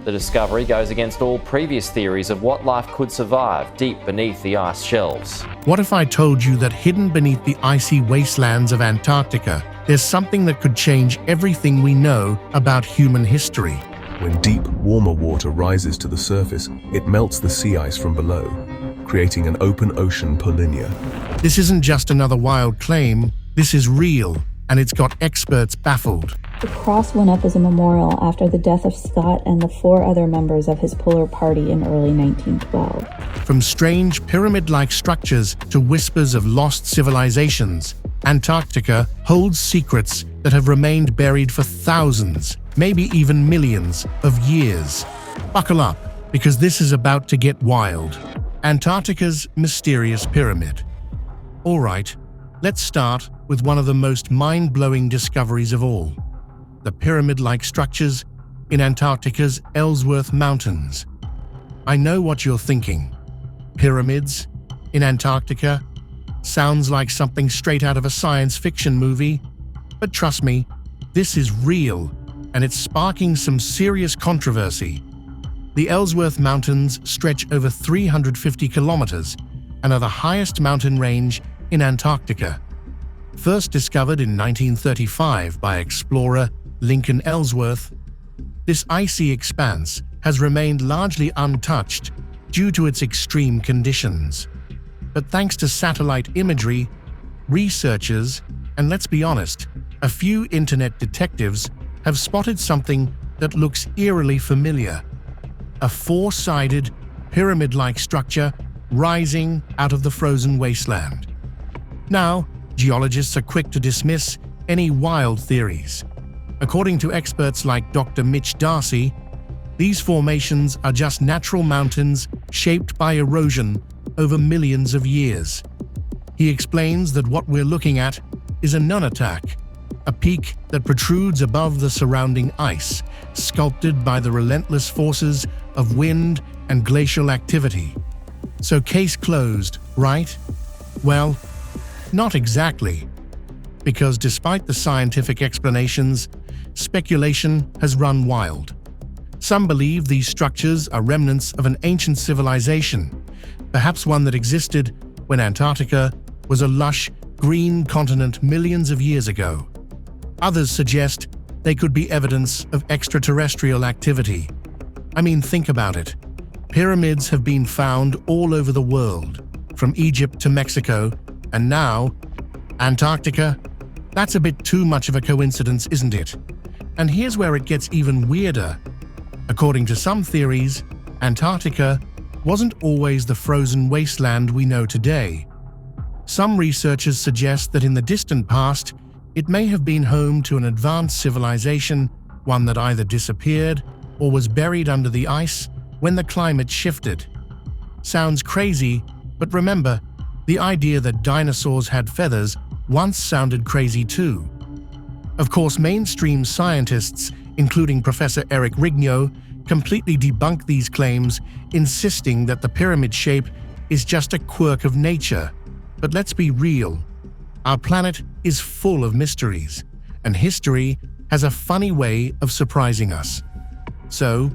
The discovery goes against all previous theories of what life could survive deep beneath the ice shelves. What if I told you that hidden beneath the icy wastelands of Antarctica, there's something that could change everything we know about human history? When deep, warmer water rises to the surface, it melts the sea ice from below, creating an open ocean polynya. This isn't just another wild claim, this is real, and it's got experts baffled. The cross went up as a memorial after the death of Scott and the 4 other members of his polar party in early 1912. From strange pyramid-like structures to whispers of lost civilizations, Antarctica holds secrets that have remained buried for thousands, maybe even millions of years. Buckle up, because this is about to get wild. Antarctica's mysterious pyramid. All right, let's start with one of the most mind-blowing discoveries of all: the pyramid-like structures in Antarctica's Ellsworth Mountains. I know what you're thinking. Pyramids in Antarctica? Sounds like something straight out of a science fiction movie. But trust me, this is real, and it's sparking some serious controversy. The Ellsworth Mountains stretch over 350 kilometers and are the highest mountain range in Antarctica. First discovered in 1935 by explorer Lincoln Ellsworth, this icy expanse has remained largely untouched due to its extreme conditions. But thanks to satellite imagery, researchers, and let's be honest, a few internet detectives have spotted something that looks eerily familiar: a 4-sided, pyramid-like structure rising out of the frozen wasteland. Now, geologists are quick to dismiss any wild theories. According to experts like Dr. Mitch Darcy, these formations are just natural mountains shaped by erosion over millions of years. He explains that what we're looking at is a nunatak, a peak that protrudes above the surrounding ice, sculpted by the relentless forces of wind and glacial activity. So case closed, right? Well, not exactly. Because despite the scientific explanations, speculation has run wild. Some believe these structures are remnants of an ancient civilization, perhaps one that existed when Antarctica was a lush, green continent millions of years ago. Others suggest they could be evidence of extraterrestrial activity. I mean, think about it. Pyramids have been found all over the world, from Egypt to Mexico, and now, Antarctica? That's a bit too much of a coincidence, isn't it? And here's where it gets even weirder. According to some theories, Antarctica wasn't always the frozen wasteland we know today. Some researchers suggest that in the distant past, it may have been home to an advanced civilization, one that either disappeared or was buried under the ice when the climate shifted. Sounds crazy, but remember, the idea that dinosaurs had feathers once sounded crazy too. Of course, mainstream scientists, including Professor Eric Rignot, completely debunk these claims, insisting that the pyramid shape is just a quirk of nature. But let's be real. Our planet is full of mysteries, and history has a funny way of surprising us. So,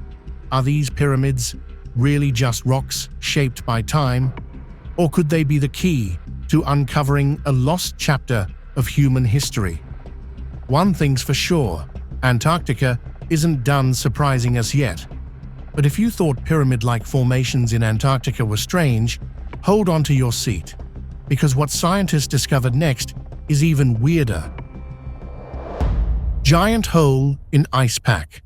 are these pyramids really just rocks shaped by time? Or could they be the key to uncovering a lost chapter of human history? One thing's for sure, Antarctica isn't done surprising us yet. But if you thought pyramid-like formations in Antarctica were strange, hold on to your seat, because what scientists discovered next is even weirder. Giant hole in ice pack.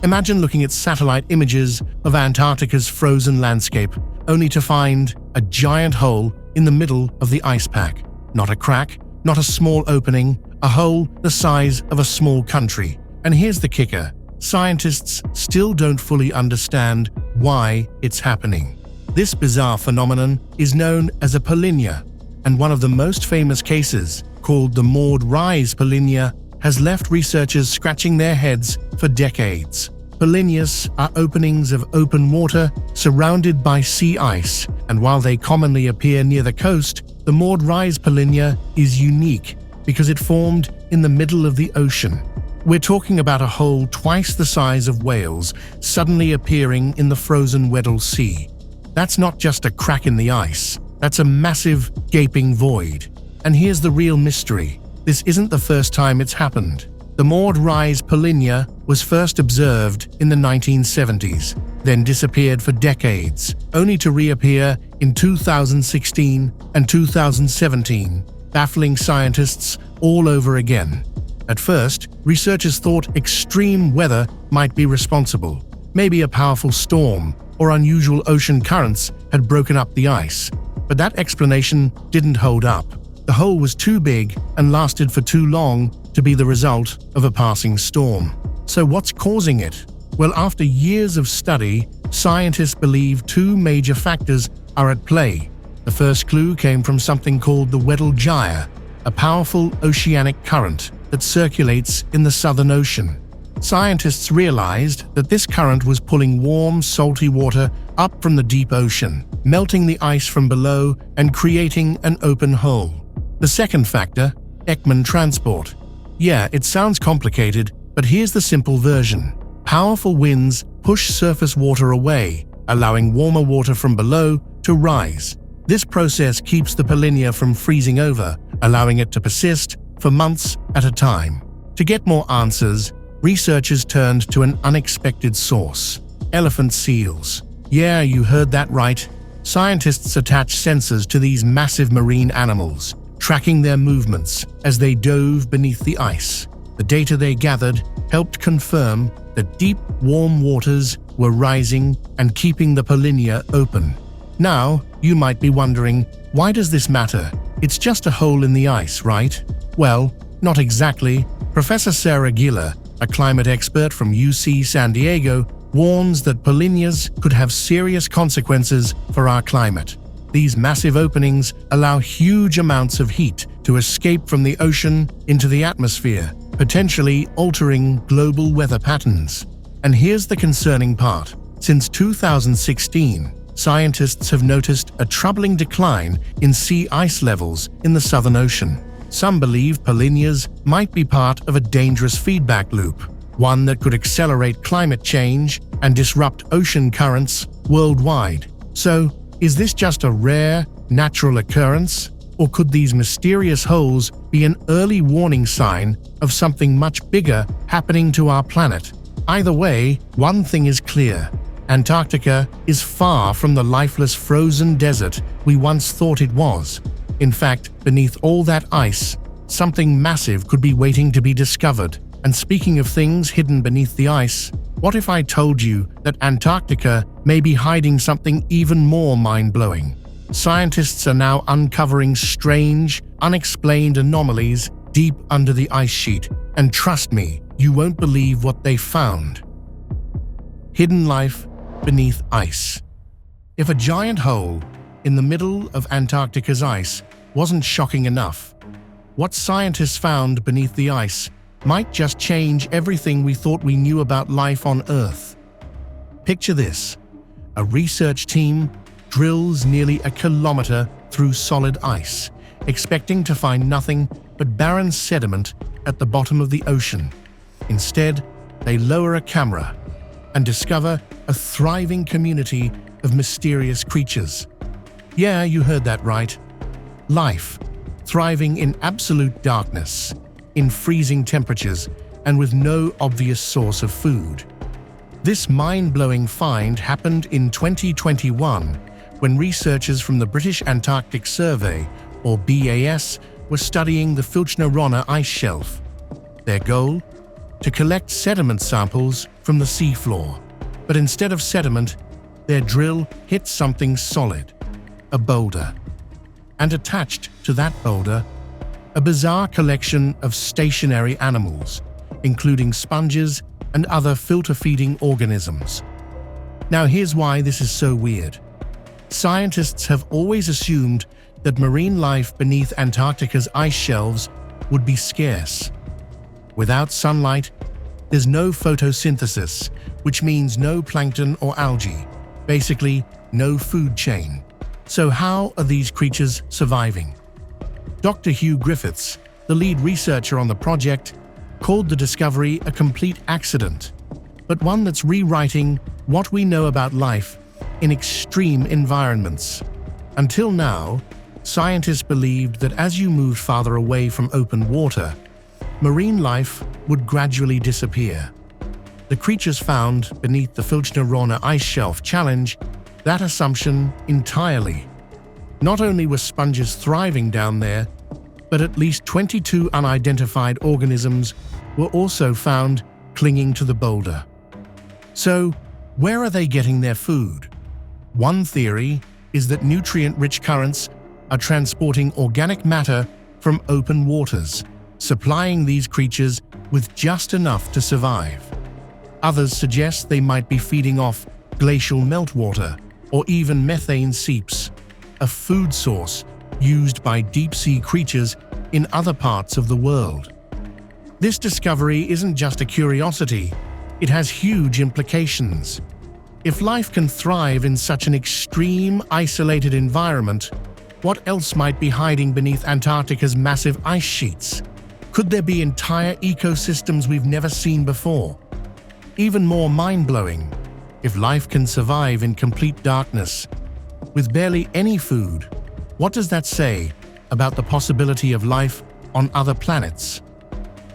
Imagine looking at satellite images of Antarctica's frozen landscape, only to find a giant hole in the middle of the ice pack. Not a crack, not a small opening, a hole the size of a small country. And here's the kicker: scientists still don't fully understand why it's happening. This bizarre phenomenon is known as a polynya, and one of the most famous cases, called the Maud Rise polynya, has left researchers scratching their heads for decades. Polynyas are openings of open water surrounded by sea ice, and while they commonly appear near the coast, the Maud Rise polynya is unique because it formed in the middle of the ocean. We're talking about a hole twice the size of Wales suddenly appearing in the frozen Weddell Sea. That's not just a crack in the ice, that's a massive, gaping void. And here's the real mystery. This isn't the first time it's happened. The moored rise Polinia was first observed in the 1970s, then disappeared for decades, only to reappear in 2016 and 2017, baffling scientists all over again. At first, researchers thought extreme weather might be responsible. Maybe a powerful storm or unusual ocean currents had broken up the ice. But that explanation didn't hold up. The hole was too big and lasted for too long to be the result of a passing storm. So what's causing it? Well, after years of study, scientists believe two major factors are at play. The first clue came from something called the Weddell Gyre, a powerful oceanic current that circulates in the Southern Ocean. Scientists realized that this current was pulling warm, salty water up from the deep ocean, melting the ice from below and creating an open hole. The second factor, Ekman transport. Yeah, it sounds complicated, but here's the simple version. Powerful winds push surface water away, allowing warmer water from below to rise. This process keeps the Polinia from freezing over, allowing it to persist for months at a time. To get more answers, researchers turned to an unexpected source: elephant seals. Yeah, you heard that right. Scientists attach sensors to these massive marine animals, tracking their movements as they dove beneath the ice. The data they gathered helped confirm that deep, warm waters were rising and keeping the Polinia open. Now, you might be wondering, why does this matter? It's just a hole in the ice, right? Well, not exactly. Professor Sarah Giller, a climate expert from UC San Diego, warns that Polinias could have serious consequences for our climate. These massive openings allow huge amounts of heat to escape from the ocean into the atmosphere, potentially altering global weather patterns. And here's the concerning part. Since 2016, scientists have noticed a troubling decline in sea ice levels in the Southern Ocean. Some believe Polinias might be part of a dangerous feedback loop, one that could accelerate climate change and disrupt ocean currents worldwide. So, is this just a rare, natural occurrence? Or could these mysterious holes be an early warning sign of something much bigger happening to our planet? Either way, one thing is clear. Antarctica is far from the lifeless frozen desert we once thought it was. In fact, beneath all that ice, something massive could be waiting to be discovered. And speaking of things hidden beneath the ice, what if I told you that Antarctica may be hiding something even more mind-blowing? Scientists are now uncovering strange, unexplained anomalies deep under the ice sheet. And trust me, you won't believe what they found. Hidden life beneath ice. If a giant hole in the middle of Antarctica's ice wasn't shocking enough, what scientists found beneath the ice might just change everything we thought we knew about life on Earth. Picture this. A research team drills nearly a kilometer through solid ice, expecting to find nothing but barren sediment at the bottom of the ocean. Instead, they lower a camera and discover a thriving community of mysterious creatures. Yeah, you heard that right. Life, thriving in absolute darkness, in freezing temperatures, and with no obvious source of food. This mind-blowing find happened in 2021 when researchers from the British Antarctic Survey, or BAS, were studying the Filchner-Ronner ice shelf. Their goal? To collect sediment samples from the seafloor. But instead of sediment, their drill hit something solid, a boulder. And attached to that boulder, a bizarre collection of stationary animals, including sponges and other filter-feeding organisms. Now here's why this is so weird. Scientists have always assumed that marine life beneath Antarctica's ice shelves would be scarce. Without sunlight, there's no photosynthesis, which means no plankton or algae, basically no food chain. So how are these creatures surviving? Dr. Hugh Griffiths, the lead researcher on the project, called the discovery a complete accident, but one that's rewriting what we know about life in extreme environments. Until now, scientists believed that as you moved farther away from open water, marine life would gradually disappear. The creatures found beneath the Filchner-Ronne ice shelf challenge that assumption entirely. Not only were sponges thriving down there, but at least 22 unidentified organisms were also found clinging to the boulder. So, where are they getting their food? One theory is that nutrient-rich currents are transporting organic matter from open waters, supplying these creatures with just enough to survive. Others suggest they might be feeding off glacial meltwater or even methane seeps, a food source used by deep-sea creatures in other parts of the world. This discovery isn't just a curiosity, it has huge implications. If life can thrive in such an extreme, isolated environment, what else might be hiding beneath Antarctica's massive ice sheets? Could there be entire ecosystems we've never seen before? Even more mind-blowing, if life can survive in complete darkness, with barely any food, what does that say about the possibility of life on other planets?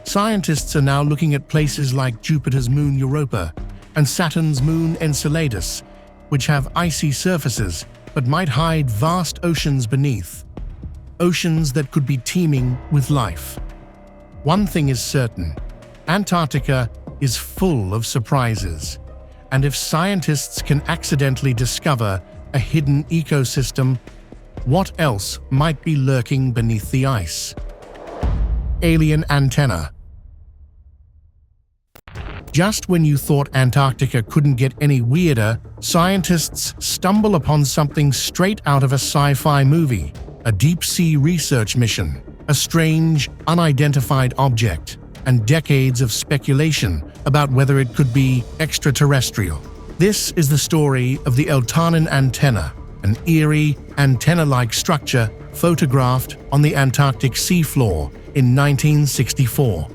Scientists are now looking at places like Jupiter's moon Europa and Saturn's moon Enceladus, which have icy surfaces but might hide vast oceans beneath. Oceans that could be teeming with life. One thing is certain, Antarctica is full of surprises. And if scientists can accidentally discover a hidden ecosystem, what else might be lurking beneath the ice? Alien antenna. Just when you thought Antarctica couldn't get any weirder, scientists stumble upon something straight out of a sci-fi movie, a deep-sea research mission, a strange, unidentified object, and decades of speculation about whether it could be extraterrestrial. This is the story of the Eltanin antenna, an eerie, antenna-like structure photographed on the Antarctic seafloor in 1964.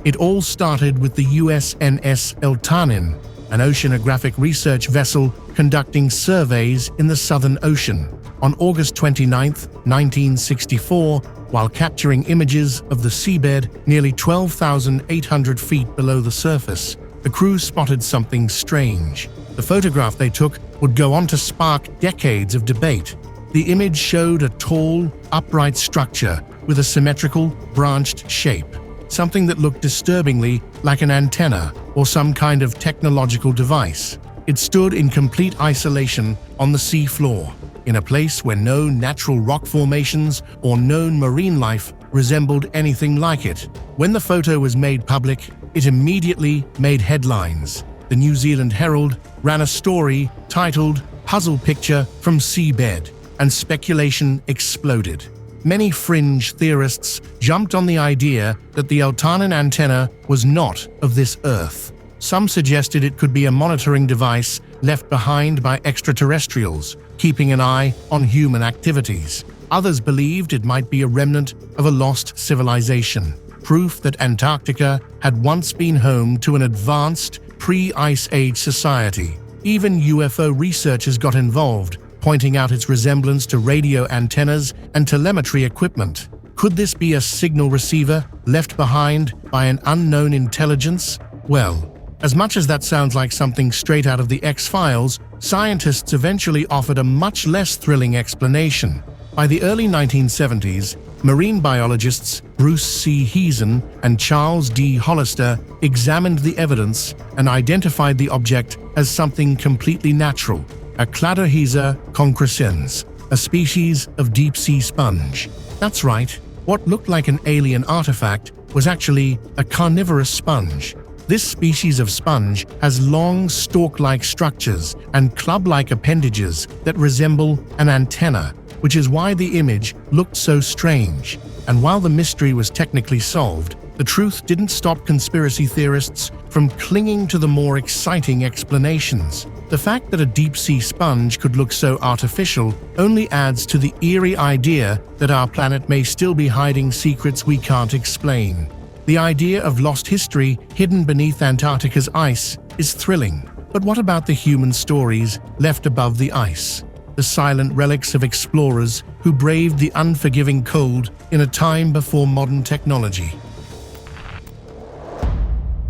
It all started with the USNS Eltanin, an oceanographic research vessel conducting surveys in the Southern Ocean. On August 29, 1964, while capturing images of the seabed nearly 12,800 feet below the surface, the crew spotted something strange. The photograph they took would go on to spark decades of debate. The image showed a tall, upright structure with a symmetrical, branched shape, something that looked disturbingly like an antenna or some kind of technological device. It stood in complete isolation on the sea floor, in a place where no natural rock formations or known marine life resembled anything like it. When the photo was made public, it immediately made headlines. The New Zealand Herald ran a story titled "Puzzle Picture from Seabed," and speculation exploded. Many fringe theorists jumped on the idea that the Eltanin antenna was not of this Earth. Some suggested it could be a monitoring device left behind by extraterrestrials, keeping an eye on human activities. Others believed it might be a remnant of a lost civilization, proof that Antarctica had once been home to an advanced pre-Ice Age society. Even UFO researchers got involved, pointing out its resemblance to radio antennas and telemetry equipment. Could this be a signal receiver left behind by an unknown intelligence? Well, as much as that sounds like something straight out of the X-Files, scientists eventually offered a much less thrilling explanation. By the early 1970s, marine biologists Bruce C. Heezen and Charles D. Hollister examined the evidence and identified the object as something completely natural, a Cladohesa concrescens, a species of deep-sea sponge. That's right, what looked like an alien artifact was actually a carnivorous sponge. This species of sponge has long stalk-like structures and club-like appendages that resemble an antenna, which is why the image looked so strange. And while the mystery was technically solved, the truth didn't stop conspiracy theorists from clinging to the more exciting explanations. The fact that a deep-sea sponge could look so artificial only adds to the eerie idea that our planet may still be hiding secrets we can't explain. The idea of lost history hidden beneath Antarctica's ice is thrilling. But what about the human stories left above the ice? The silent relics of explorers who braved the unforgiving cold in a time before modern technology.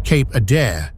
Cape Adare.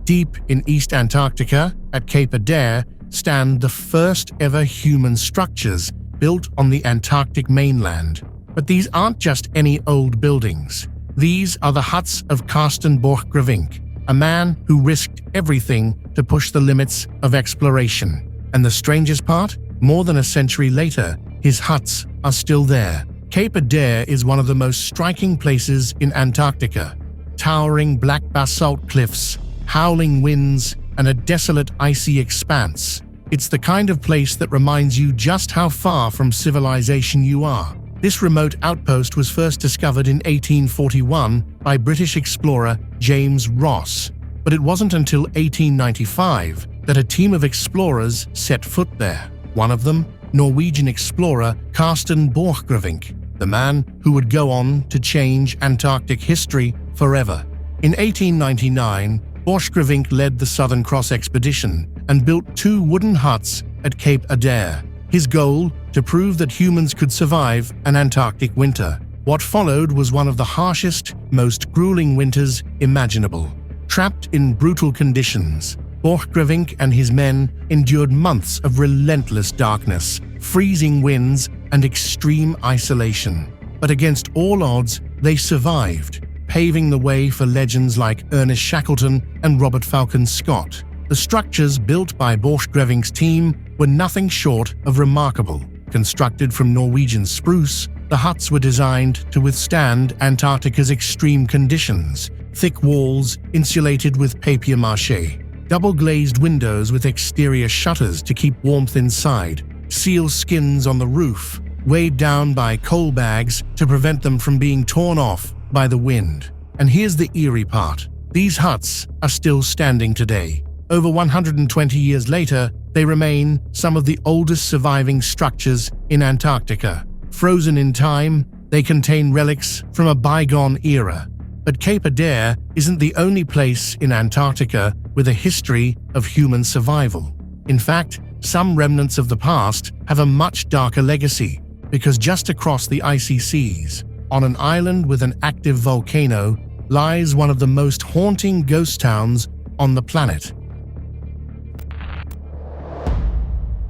Deep in East Antarctica, at Cape Adare, stand the first ever human structures built on the Antarctic mainland. But these aren't just any old buildings. These are the huts of Carsten Borchgrevink, a man who risked everything to push the limits of exploration. And the strangest part? More than a century later, his huts are still there. Cape Adare is one of the most striking places in Antarctica. Towering black basalt cliffs, howling winds, and a desolate icy expanse. It's the kind of place that reminds you just how far from civilization you are. This remote outpost was first discovered in 1841 by British explorer James Ross, but it wasn't until 1895 that a team of explorers set foot there. One of them, Norwegian explorer Carsten Borchgrevink, the man who would go on to change Antarctic history forever. In 1899, Borchgrevink led the Southern Cross expedition and built 2 wooden huts at Cape Adare. His goal, to prove that humans could survive an Antarctic winter. What followed was one of the harshest, most grueling winters imaginable. Trapped in brutal conditions, Borchgrevink and his men endured months of relentless darkness, freezing winds, and extreme isolation. But against all odds, they survived, paving the way for legends like Ernest Shackleton and Robert Falcon Scott. The structures built by Borchgrevink's team were nothing short of remarkable. Constructed from Norwegian spruce, the huts were designed to withstand Antarctica's extreme conditions. Thick walls insulated with papier-mâché, double-glazed windows with exterior shutters to keep warmth inside, seal skins on the roof, weighed down by coal bags to prevent them from being torn off by the wind. And here's the eerie part. These huts are still standing today. Over 120 years later, they remain some of the oldest surviving structures in Antarctica. Frozen in time, they contain relics from a bygone era. But Cape Adare isn't the only place in Antarctica with a history of human survival. In fact, some remnants of the past have a much darker legacy, because just across the icy seas, on an island with an active volcano, lies one of the most haunting ghost towns on the planet.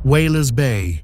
Whalers Bay.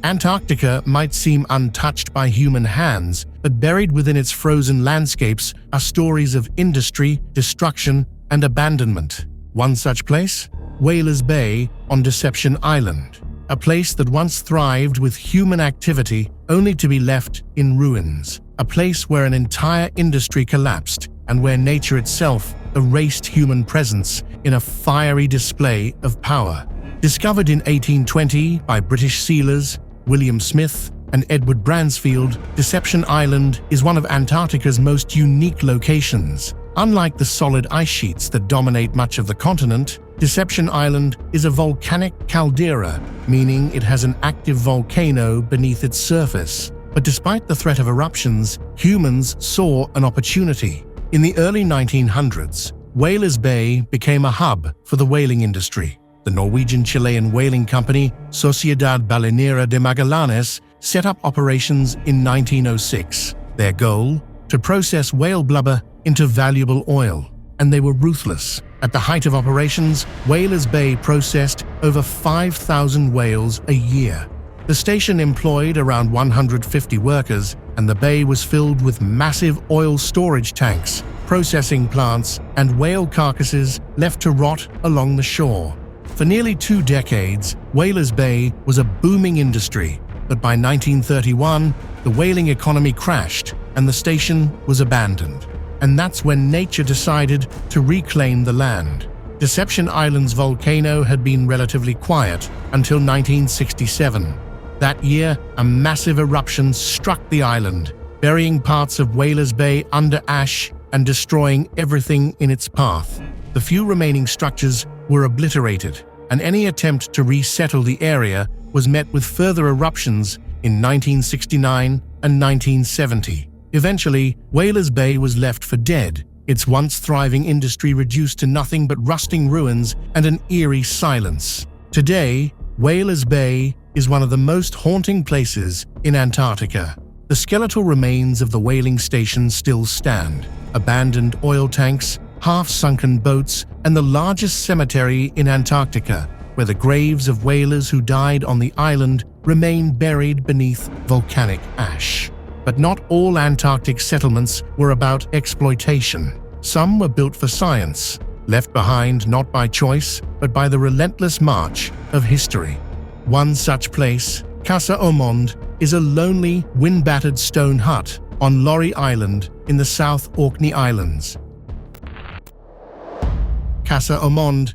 Antarctica might seem untouched by human hands, but buried within its frozen landscapes are stories of industry, destruction, and abandonment. One such place? Whalers Bay on Deception Island, a place that once thrived with human activity only to be left in ruins. A place where an entire industry collapsed and where nature itself erased human presence in a fiery display of power. Discovered in 1820 by British sealers William Smith and Edward Bransfield, Deception Island is one of Antarctica's most unique locations. Unlike the solid ice sheets that dominate much of the continent, Deception Island is a volcanic caldera, meaning it has an active volcano beneath its surface. But despite the threat of eruptions, humans saw an opportunity. In the early 1900s, Whalers Bay became a hub for the whaling industry. The Norwegian-Chilean whaling company Sociedad Balenera de Magallanes set up operations in 1906. Their goal? To process whale blubber into valuable oil. And they were ruthless. At the height of operations, Whalers Bay processed over 5,000 whales a year. The station employed around 150 workers, and the bay was filled with massive oil storage tanks, processing plants, and whale carcasses left to rot along the shore. For nearly 2 decades, Whalers Bay was a booming industry, but by 1931, the whaling economy crashed and the station was abandoned. And that's when nature decided to reclaim the land. Deception Island's volcano had been relatively quiet until 1967. That year, a massive eruption struck the island, burying parts of Whalers Bay under ash and destroying everything in its path. The few remaining structures were obliterated, and any attempt to resettle the area was met with further eruptions in 1969 and 1970. Eventually, Whalers Bay was left for dead, its once thriving industry reduced to nothing but rusting ruins and an eerie silence. Today, Whalers Bay is one of the most haunting places in Antarctica. The skeletal remains of the whaling station still stand. Abandoned oil tanks, half-sunken boats, and the largest cemetery in Antarctica, where the graves of whalers who died on the island remain buried beneath volcanic ash. But not all Antarctic settlements were about exploitation. Some were built for science, left behind not by choice, but by the relentless march of history. One such place, Casa Ormonde, is a lonely, wind-battered stone hut on Laurie Island in the South Orkney Islands. Casa Ormonde.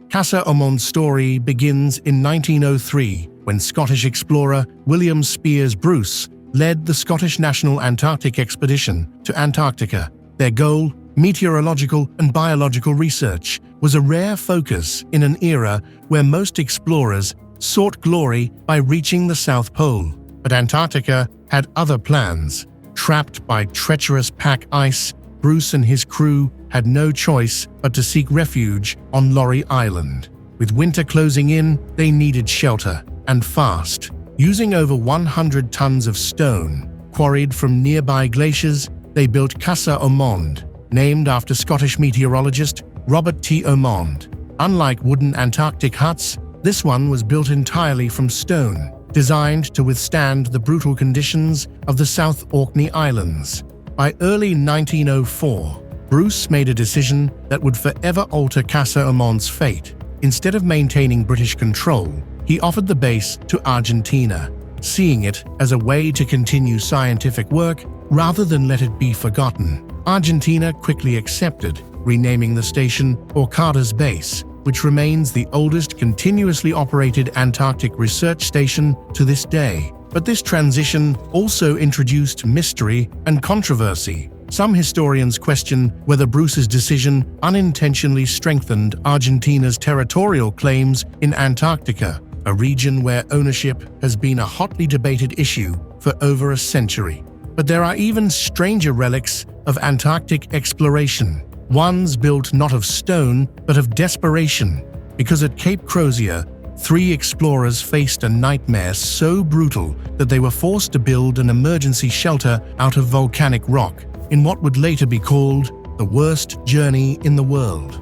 Casa Ormonde's story begins in 1903 when Scottish explorer William Spears Bruce led the Scottish National Antarctic Expedition to Antarctica. Their goal, meteorological and biological research, was a rare focus in an era where most explorers sought glory by reaching the South Pole. But Antarctica had other plans. Trapped by treacherous pack ice, Bruce and his crew had no choice but to seek refuge on Laurie Island. With winter closing in, they needed shelter, and fast. Using over 100 tons of stone, quarried from nearby glaciers, they built Casa Ormonde, named after Scottish meteorologist Robert T. Ormonde. Unlike wooden Antarctic huts, this one was built entirely from stone, designed to withstand the brutal conditions of the South Orkney Islands. By early 1904, Bruce made a decision that would forever alter Casa Ormonde's fate. Instead of maintaining British control, he offered the base to Argentina, seeing it as a way to continue scientific work rather than let it be forgotten. Argentina quickly accepted, renaming the station Orcadas Base, which remains the oldest continuously operated Antarctic research station to this day. But this transition also introduced mystery and controversy. Some historians question whether Bruce's decision unintentionally strengthened Argentina's territorial claims in Antarctica, a region where ownership has been a hotly debated issue for over a century. But there are even stranger relics of Antarctic exploration, ones built not of stone but of desperation, because at Cape Crozier, 3 explorers faced a nightmare so brutal that they were forced to build an emergency shelter out of volcanic rock in what would later be called the worst journey in the world.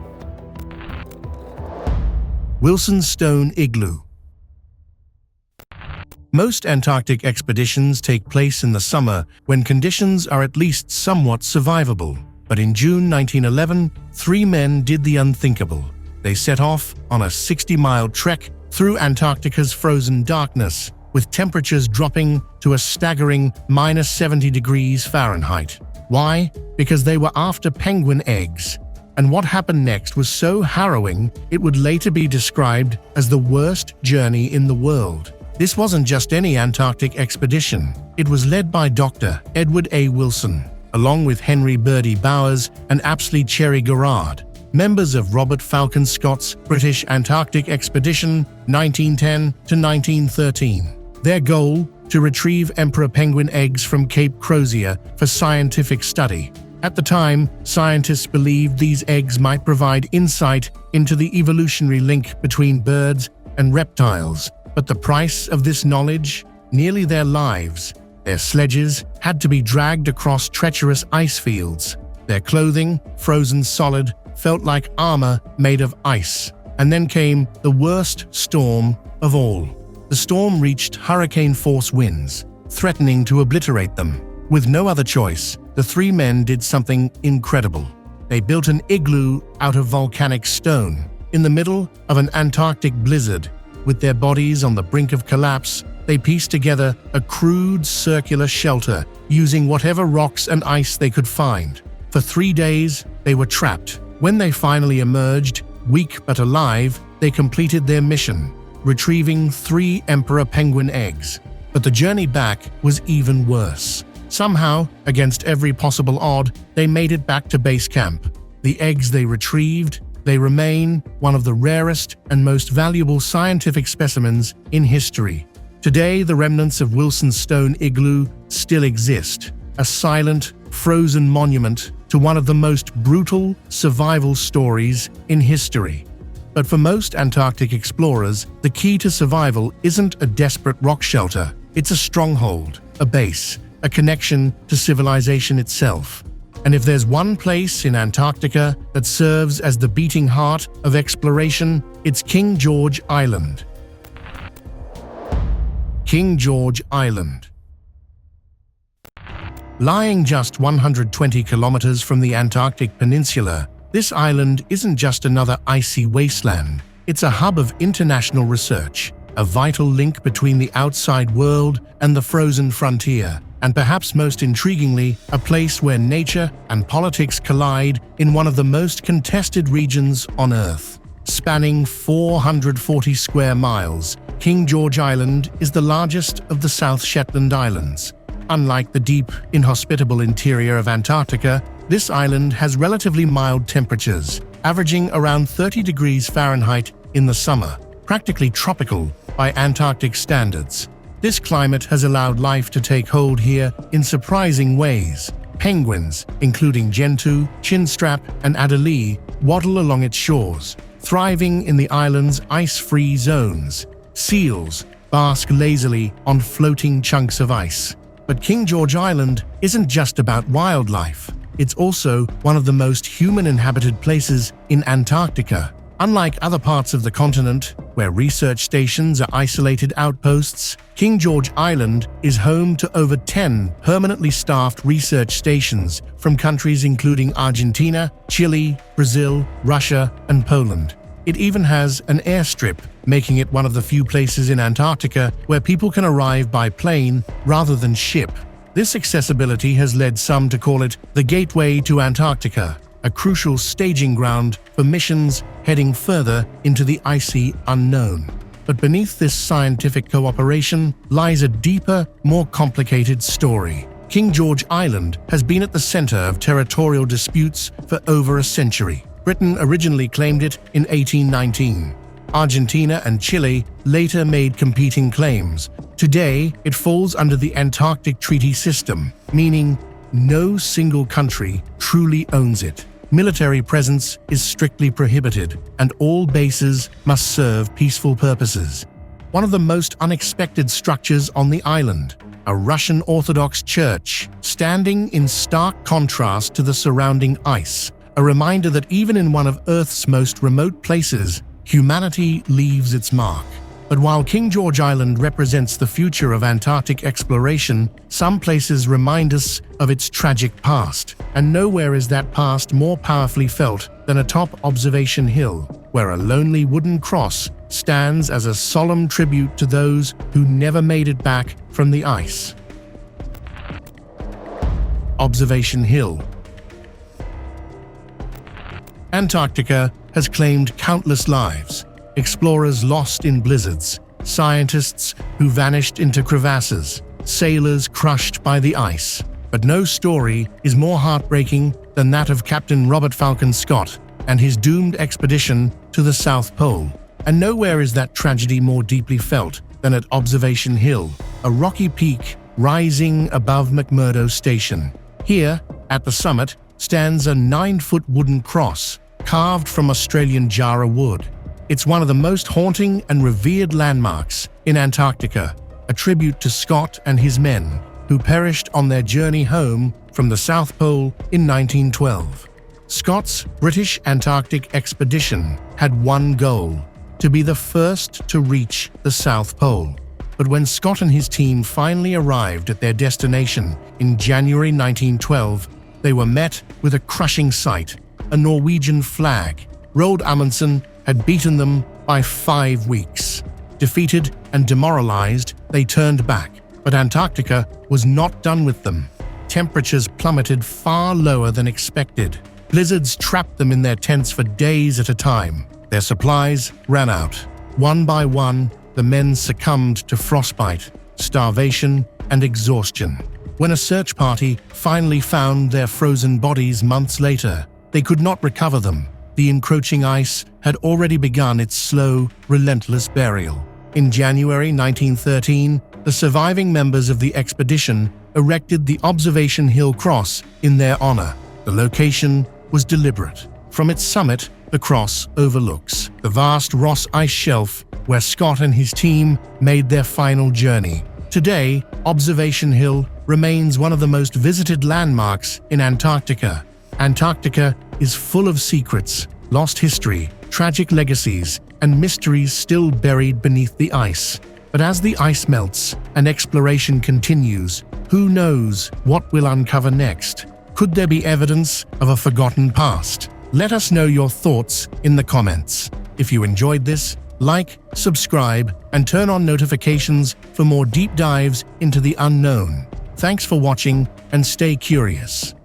Wilson's Stone Igloo. Most Antarctic expeditions take place in the summer when conditions are at least somewhat survivable. But in June 1911, 3 men did the unthinkable. They set off on a 60-mile trek through Antarctica's frozen darkness, with temperatures dropping to a staggering -70 degrees Fahrenheit. Why? Because they were after penguin eggs. And what happened next was so harrowing, it would later be described as the worst journey in the world. This wasn't just any Antarctic expedition. It was led by Dr. Edward A. Wilson, along with Henry Birdie Bowers and Apsley Cherry Garrard, members of Robert Falcon Scott's British Antarctic Expedition 1910 to 1913. Their goal? To retrieve emperor penguin eggs from Cape Crozier for scientific study. At the time, scientists believed these eggs might provide insight into the evolutionary link between birds and reptiles. But the price of this knowledge? Nearly their lives. Their sledges had to be dragged across treacherous ice fields. Their clothing, frozen solid, felt like armor made of ice. And then came the worst storm of all. The storm reached hurricane-force winds, threatening to obliterate them. With no other choice, the 3 men did something incredible. They built an igloo out of volcanic stone, in the middle of an Antarctic blizzard. With their bodies on the brink of collapse, they pieced together a crude circular shelter using whatever rocks and ice they could find. For 3 days, they were trapped. When they finally emerged, weak but alive, they completed their mission, retrieving 3 emperor penguin eggs. But the journey back was even worse. Somehow, against every possible odd, they made it back to base camp. The eggs they retrieved, they remain one of the rarest and most valuable scientific specimens in history. Today, the remnants of Wilson's stone igloo still exist, a silent, frozen monument to one of the most brutal survival stories in history. But for most Antarctic explorers, the key to survival isn't a desperate rock shelter. It's a stronghold, a base, a connection to civilization itself. And if there's one place in Antarctica that serves as the beating heart of exploration, it's King George Island. King George Island. Lying just 120 kilometers from the Antarctic Peninsula, this island isn't just another icy wasteland. It's a hub of international research, a vital link between the outside world and the frozen frontier, and perhaps most intriguingly, a place where nature and politics collide in one of the most contested regions on Earth. Spanning 440 square miles, King George Island is the largest of the South Shetland Islands. Unlike the deep, inhospitable interior of Antarctica, this island has relatively mild temperatures, averaging around 30 degrees Fahrenheit in the summer, practically tropical by Antarctic standards. This climate has allowed life to take hold here in surprising ways. Penguins, including Gentoo, Chinstrap, and Adelie, waddle along its shores, thriving in the island's ice-free zones. Seals bask lazily on floating chunks of ice. But King George Island isn't just about wildlife. It's also one of the most human-inhabited places in Antarctica. Unlike other parts of the continent, where research stations are isolated outposts, King George Island is home to over 10 permanently staffed research stations from countries including Argentina, Chile, Brazil, Russia, and Poland. It even has an airstrip, making it one of the few places in Antarctica where people can arrive by plane rather than ship. This accessibility has led some to call it the Gateway to Antarctica, a crucial staging ground for missions heading further into the icy unknown. But beneath this scientific cooperation lies a deeper, more complicated story. King George Island has been at the center of territorial disputes for over a century. Britain originally claimed it in 1819. Argentina and Chile later made competing claims. Today, it falls under the Antarctic Treaty System, meaning no single country truly owns it. Military presence is strictly prohibited, and all bases must serve peaceful purposes. One of the most unexpected structures on the island, a Russian Orthodox church, standing in stark contrast to the surrounding ice, a reminder that even in one of Earth's most remote places, humanity leaves its mark. But while King George Island represents the future of Antarctic exploration, some places remind us of its tragic past, and nowhere is that past more powerfully felt than atop Observation Hill, where a lonely wooden cross stands as a solemn tribute to those who never made it back from the ice. Observation Hill. Antarctica has claimed countless lives. Explorers lost in blizzards, scientists who vanished into crevasses, sailors crushed by the ice. But no story is more heartbreaking than that of Captain Robert Falcon Scott and his doomed expedition to the South Pole. And nowhere is that tragedy more deeply felt than at Observation Hill, a rocky peak rising above McMurdo Station. Here, at the summit, stands a 9-foot wooden cross carved from Australian Jarrah wood. It's one of the most haunting and revered landmarks in Antarctica, a tribute to Scott and his men, who perished on their journey home from the South Pole in 1912. Scott's British Antarctic expedition had one goal: to be the first to reach the South Pole. But when Scott and his team finally arrived at their destination in January 1912, they were met with a crushing sight: a Norwegian flag. Roald Amundsen had beaten them by 5 weeks. Defeated and demoralized, they turned back. But Antarctica was not done with them. Temperatures plummeted far lower than expected. Blizzards trapped them in their tents for days at a time. Their supplies ran out. One by one, the men succumbed to frostbite, starvation, and exhaustion. When a search party finally found their frozen bodies months later, they could not recover them. The encroaching ice had already begun its slow, relentless burial. In January 1913, the surviving members of the expedition erected the Observation Hill Cross in their honor. The location was deliberate. From its summit, the cross overlooks the vast Ross Ice Shelf, where Scott and his team made their final journey. Today, Observation Hill remains one of the most visited landmarks in Antarctica. Antarctica is full of secrets, lost history, tragic legacies, and mysteries still buried beneath the ice. But as the ice melts and exploration continues, who knows what we'll uncover next? Could there be evidence of a forgotten past? Let us know your thoughts in the comments. If you enjoyed this, like, subscribe, and turn on notifications for more deep dives into the unknown. Thanks for watching, and stay curious.